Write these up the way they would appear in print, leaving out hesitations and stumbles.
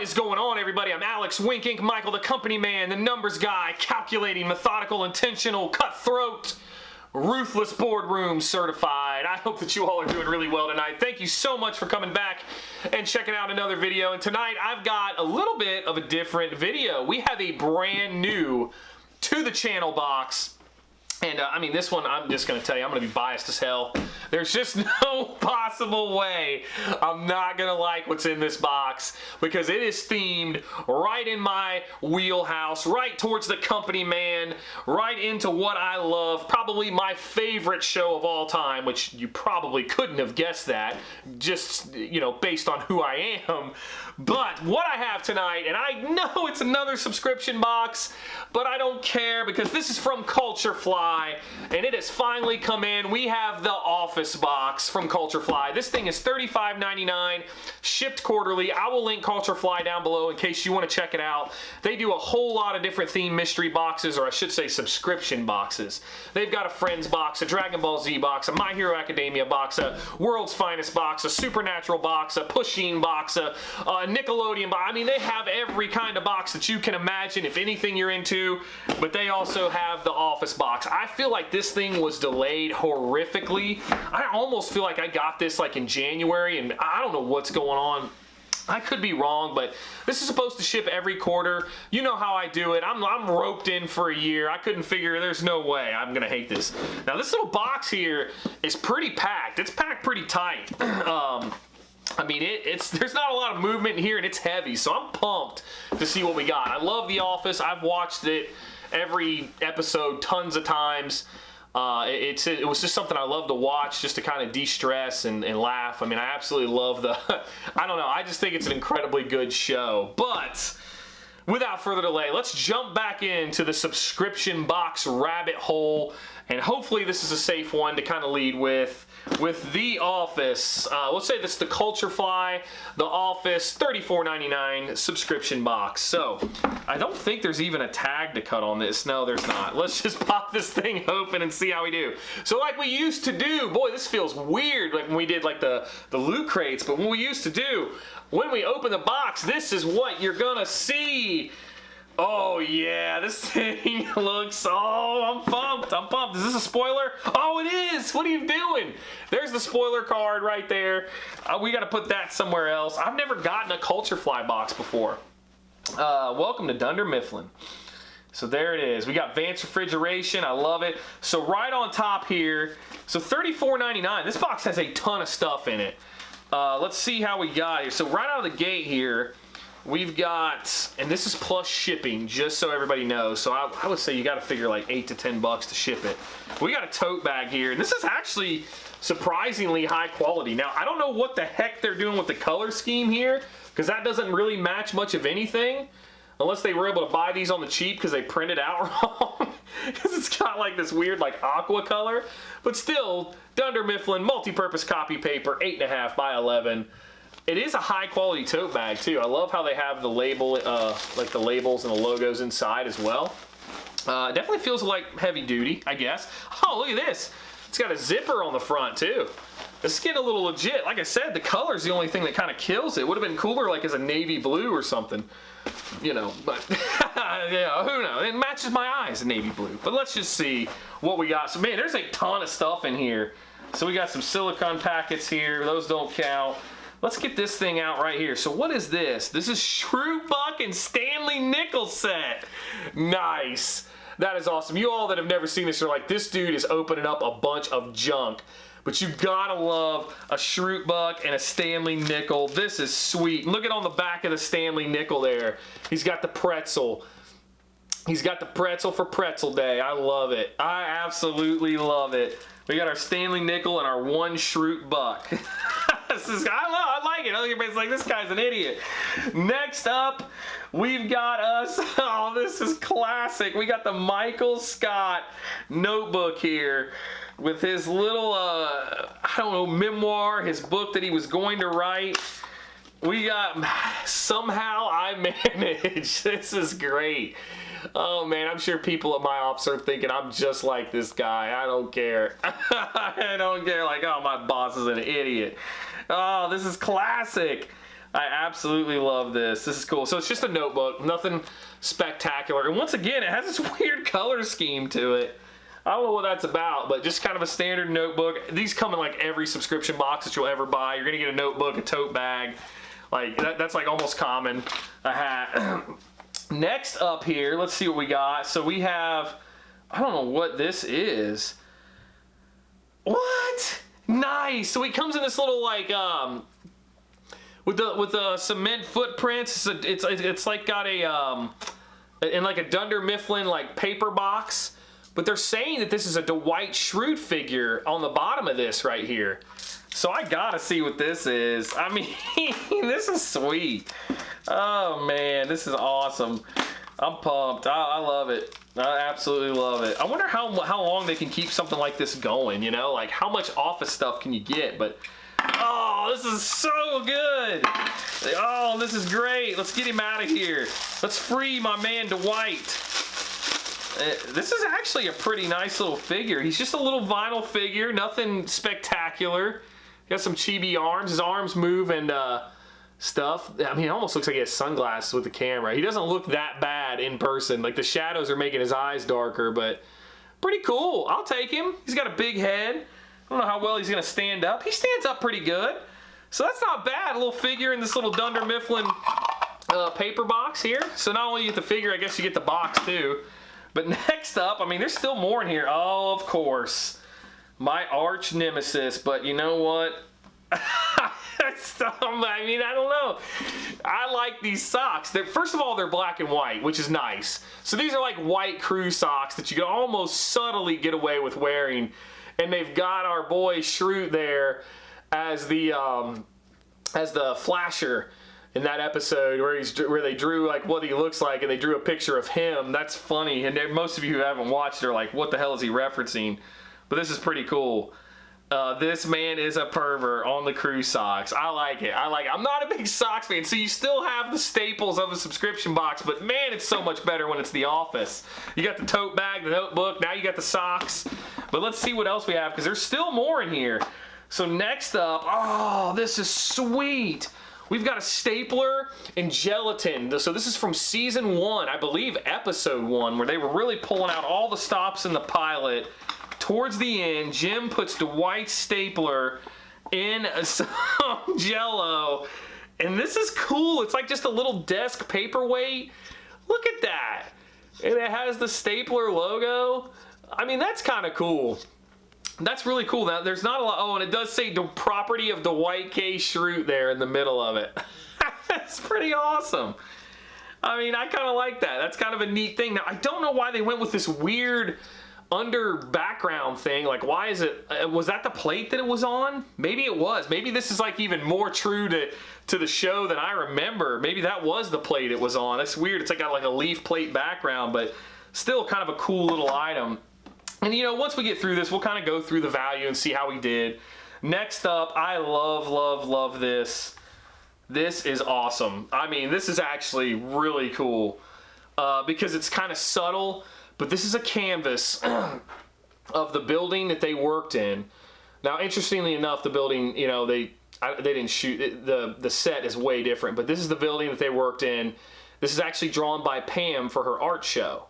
is going on, everybody? I'm Alex Wink Ink Michael, the company man, the numbers guy, calculating, methodical, intentional, cutthroat, ruthless boardroom certified. I hope that you all are doing really well tonight. Thank you so much for coming back and checking out another video. And tonight I've got a little bit of a different video. We have a brand new to the channel box. And I mean, this one, I'm just going to tell you, I'm going to be biased as hell. There's just no possible way I'm not going to like what's in this box, because it is themed right in my wheelhouse, right towards the company man, right into what I love, probably my favorite show of all time, which you probably couldn't have guessed that, just, you know, based on who I am. But what I have tonight, and I know it's another subscription box, but I don't care, because this is from Culture Fly, and it has finally come in. We have the Office box from Culture Fly. This thing is $35.99, shipped quarterly. I will link Culture Fly down below in case you want to check it out. They do a whole lot of different themed mystery boxes, or I should say subscription boxes. They've got a Friends box, a Dragon Ball Z box, a My Hero Academia box, a World's Finest box, a Supernatural box, a Pusheen box, a Nickelodeon box. I mean, they have every kind of box that you can imagine, if anything you're into, but they also have the Office box. I feel like this thing was delayed horrifically. I almost feel like I got this like in January, and I don't know what's going on. I could be wrong, but this is supposed to ship every quarter. You know how I do it. I'm roped in for a year. I couldn't figure, there's no way I'm gonna hate this. Now this little box here is pretty packed. It's packed pretty tight. I mean, there's not a lot of movement here, and it's heavy, so I'm pumped to see what we got. I love The Office. I've watched it every episode tons of times. It was just something I love to watch, just to kind of de-stress and laugh. I mean, I absolutely love the, I don't know, I just think it's an incredibly good show. But without further delay, let's jump back into the subscription box rabbit hole, and hopefully this is a safe one to kind of lead with The Office. Let's say this is the Culture Fly, The Office, $34.99 subscription box. So, I don't think there's even a tag to cut on this. No, there's not. Let's just pop this thing open and see how we do. So like we used to do, boy, this feels weird, like when we did like the loot crates, but what we used to do, when we open the box, this is what you're gonna see. Oh yeah, this thing looks, oh, I'm pumped, I'm pumped. Is this a spoiler? Oh, it is. What are you doing? There's the spoiler card right there. We gotta put that somewhere else. I've never gotten a Culture Fly box before. Welcome to Dunder Mifflin. So there it is. We got Vance refrigeration. I love it. So right on top here, so $34.99. This box has a ton of stuff in it. Let's see how we got here. So right out of the gate here, we've got, and this is plus shipping, just so everybody knows. So I would say you got to figure like $8 to $10 to ship it. We got a tote bag here, and this is actually surprisingly high quality. Now, I don't know what the heck they're doing with the color scheme here, because that doesn't really match much of anything, unless they were able to buy these on the cheap because they printed out wrong. Because it's got like this weird like aqua color. But still, Dunder Mifflin, multi-purpose copy paper, 8.5 by 11. It is a high quality tote bag too. I love how they have the label, like the labels and the logos inside as well. Definitely feels like heavy duty, I guess. Oh, look at this. It's got a zipper on the front too. This is getting a little legit. Like I said, the color's the only thing that kind of kills it. Would have been cooler like as a navy blue or something. You know, but yeah, who knows? It matches my eyes, navy blue. But let's just see what we got. So man, there's a ton of stuff in here. So we got some silicone packets here. Those don't count. Let's get this thing out right here. So what is this? This is Shrew Buck and Stanley Nickel set. Nice. That is awesome. You all that have never seen this are like, this dude is opening up a bunch of junk. But you gotta love a Shrew Buck and a Stanley Nickel. This is sweet. Look at on the back of the Stanley Nickel there. He's got the pretzel. He's got the pretzel for Pretzel Day. I love it. I absolutely love it. We got our Stanley Nickel and our one Shrew Buck. I like it. Everybody's like, this guy's an idiot. Next up, we've got us. Oh, this is classic. We got the Michael Scott notebook here with his little, I don't know, memoir, his book that he was going to write. We got Somehow I Manage. This is great. Oh man, I'm sure people at my office are thinking I'm just like this guy. I don't care. I don't care. Like, oh, my boss is an idiot. Oh, this is classic. I absolutely love this. This is cool. So it's just a notebook, nothing spectacular. And once again, it has this weird color scheme to it. I don't know what that's about, but just kind of a standard notebook. These come in like every subscription box that you'll ever buy. You're gonna get a notebook, a tote bag. Like that's like almost common. A hat. Next up here, let's see what we got. So we have, I don't know what this is. What? Nice. So it comes in this little like with the cement footprints. It's like got a in like a Dunder Mifflin like paper box. But they're saying that this is a Dwight Schrute figure on the bottom of this right here. So I gotta see what this is. I mean, this is sweet. Oh man, this is awesome. I'm pumped. I love it. I absolutely love it. I wonder how long they can keep something like this going, you know? Like how much office stuff can you get? But oh, this is so good. Oh, this is great. Let's get him out of here. Let's free my man Dwight. This is actually a pretty nice little figure. He's just a little vinyl figure, nothing spectacular. Got some chibi arms. His arms move and stuff. I mean, it almost looks like he has sunglasses with the camera. He doesn't look that bad in person. Like the shadows are making his eyes darker, but pretty cool. I'll take him. He's got a big head. I don't know how well he's gonna stand up. He stands up pretty good. So that's not bad. A little figure in this little Dunder Mifflin paper box here. So not only you get the figure, I guess you get the box too. But next up, I mean, there's still more in here. Oh, of course. My arch nemesis. But you know what? I mean, I don't know. I like these socks. First of all, they're black and white, which is nice. So these are like white crew socks that you can almost subtly get away with wearing. And they've got our boy Schrute there as the flasher in that episode where they drew like what he looks like and they drew a picture of him. That's funny, and most of you who haven't watched are like, what the hell is he referencing? But this is pretty cool. This man is a pervert on the crew socks. I like it. I'm not a big socks fan, so you still have the staples of a subscription box, but man, it's so much better when it's the office. You got the tote bag, the notebook, now you got the socks. But let's see what else we have, because there's still more in here. So next up, oh, this is sweet. We've got a stapler and gelatin. So this is from season 1, I believe episode 1, where they were really pulling out all the stops in the pilot. Towards the end, Jim puts Dwight's stapler in some Jell-O, and this is cool. It's like just a little desk paperweight. Look at that. And it has the stapler logo. I mean, that's kind of cool. That's really cool. Now, there's not a lot. Oh, and it does say the property of Dwight K. Schrute there in the middle of it. That's pretty awesome. I mean, I kind of like that. That's kind of a neat thing. Now, I don't know why they went with this weird under background thing. Like, why is it? Was that the plate that it was on? Maybe it was. Maybe this is like even more true to the show than I remember. Maybe that was the plate it was on. It's weird. It's like got like a leaf plate background, but still kind of a cool little item. And you know, once we get through this, we'll kind of go through the value and see how we did. Next up, I love this. This is awesome. I mean, this is actually really cool because it's kind of subtle, but this is a canvas of the building that they worked in. Now, interestingly enough, the building, you know, they didn't shoot it, the set is way different, but this is the building that they worked in. This is actually drawn by Pam for her art show.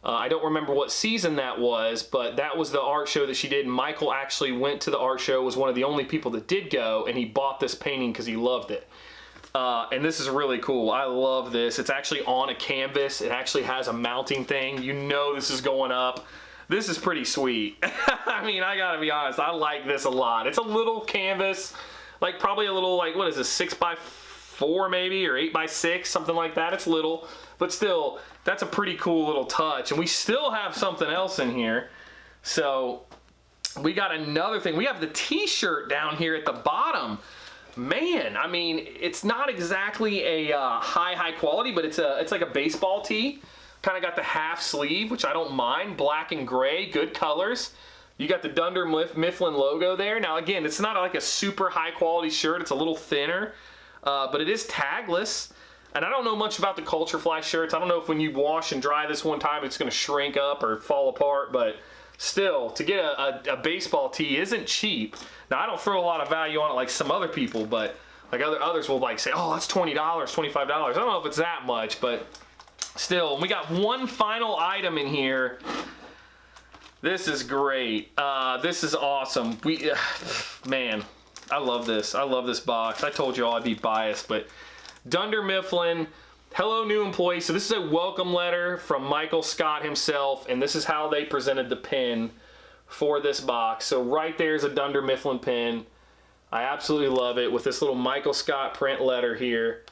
I don't remember what season that was, but that was the art show that she did. And Michael actually went to the art show, was one of the only people that did go, and he bought this painting because he loved it. And this is really cool. I love this. It's actually on a canvas. It actually has a mounting thing. You know this is going up. This is pretty sweet. I mean, I gotta be honest, I like this a lot. It's a little canvas, like probably a little, like, what is this, 6x4 maybe, or 8x6, something like that. It's little, but still, that's a pretty cool little touch. And we still have something else in here. So we got another thing. We have the T-shirt down here at the bottom. Man, I mean, it's not exactly a high quality, but it's like a baseball tee. Kind of got the half sleeve, which I don't mind. Black and gray, good colors. You got the Dunder Mifflin logo there. Now again, it's not like a super high quality shirt. It's a little thinner, but it is tagless. And I don't know much about the Culture Fly shirts. I don't know if when you wash and dry this one time, it's going to shrink up or fall apart. But still, to get a baseball tee isn't cheap. Now, I don't throw a lot of value on it like some other people, but Like others will like say, oh, that's $20, $25. I don't know if it's that much, but still. We got one final item in here. This is great. This is awesome. Man, I love this. I love this box. I told you all I'd be biased, but Dunder Mifflin, hello new employee. So this is a welcome letter from Michael Scott himself, and this is how they presented the pin for this box. So right there's a Dunder Mifflin pin. I absolutely love it with this little Michael Scott print letter here.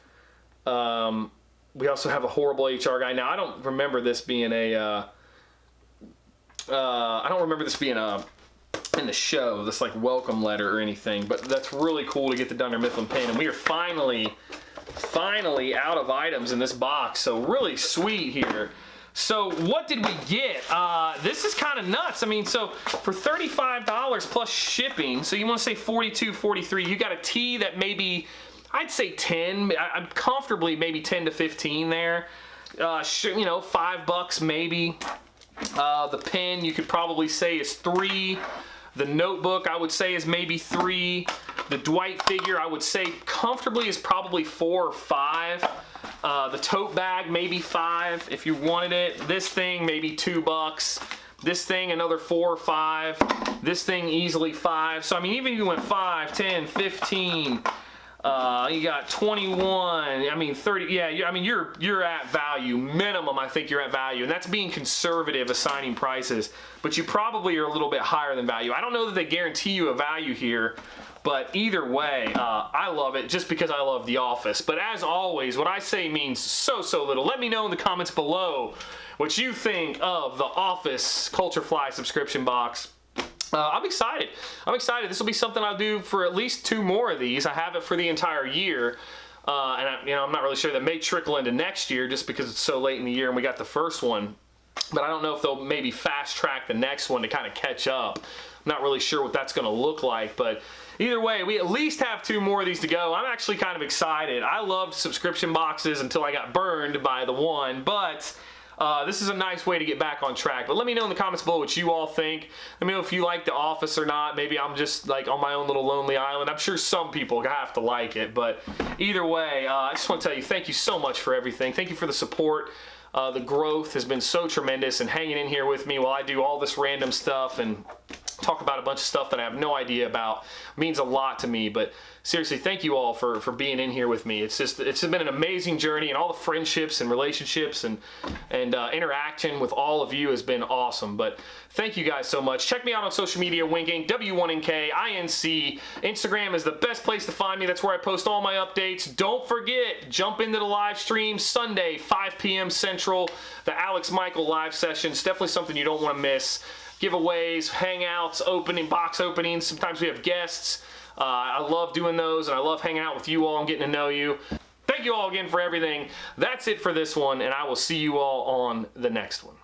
We also have a horrible HR guy. Now I don't remember this being a in the show, this like welcome letter or anything, but that's really cool to get the Dunder Mifflin pin, and we are finally out of items in this box, so really sweet here. So what did we get? This is kind of nuts. I mean, so for $35 plus shipping, so you want to say 42, 43, you got a tee that maybe, I'd say 10, I'm comfortably maybe 10 to 15 there. You know, $5 maybe. The pen you could probably say is 3. The notebook I would say is maybe 3. The Dwight figure I would say comfortably is probably 4 or 5. The tote bag maybe 5 if you wanted it. This thing maybe $2. This thing another 4 or 5. This thing easily 5. So I mean, even if you went 5, 10, 15. You got 21, I mean 30, yeah, I mean you're at value, minimum I think you're at value, and that's being conservative assigning prices, but you probably are a little bit higher than value. I don't know that they guarantee you a value here, but either way, I love it just because I love The Office. But as always, what I say means so little. Let me know in the comments below what you think of The Office Culture Fly subscription box. I'm excited. This will be something I'll do for at least 2 more of these. I have it for the entire year, and I'm not really sure. That may trickle into next year just because it's so late in the year and we got the first one. But I don't know if they'll maybe fast track the next one to kind of catch up. I'm not really sure what that's going to look like, but either way, we at least have 2 more of these to go. I'm actually kind of excited. I loved subscription boxes until I got burned by the one, but this is a nice way to get back on track. But let me know in the comments below what you all think. Let me know if you like The Office or not. Maybe I'm just like on my own little lonely island. I'm sure some people have to like it. But either way, I just want to tell you thank you so much for everything. Thank you for the support. The growth has been so tremendous, and hanging in here with me while I do all this random stuff and talk about a bunch of stuff that I have no idea about means a lot to me. But seriously, thank you all for being in here with me. It's been an amazing journey, and all the friendships and relationships and interaction with all of you has been awesome. But thank you guys so much. Check me out on social media, Winking, W1NKINC. Instagram is the best place to find me. That's where I post all my updates. Don't forget, jump into the live stream Sunday, 5 p.m. Central, the Alex Michael live session. It's definitely something you don't want to miss. Giveaways, hangouts, box openings. Sometimes we have guests. I love doing those, and I love hanging out with you all and getting to know you. Thank you all again for everything. That's it for this one, and I will see you all on the next one.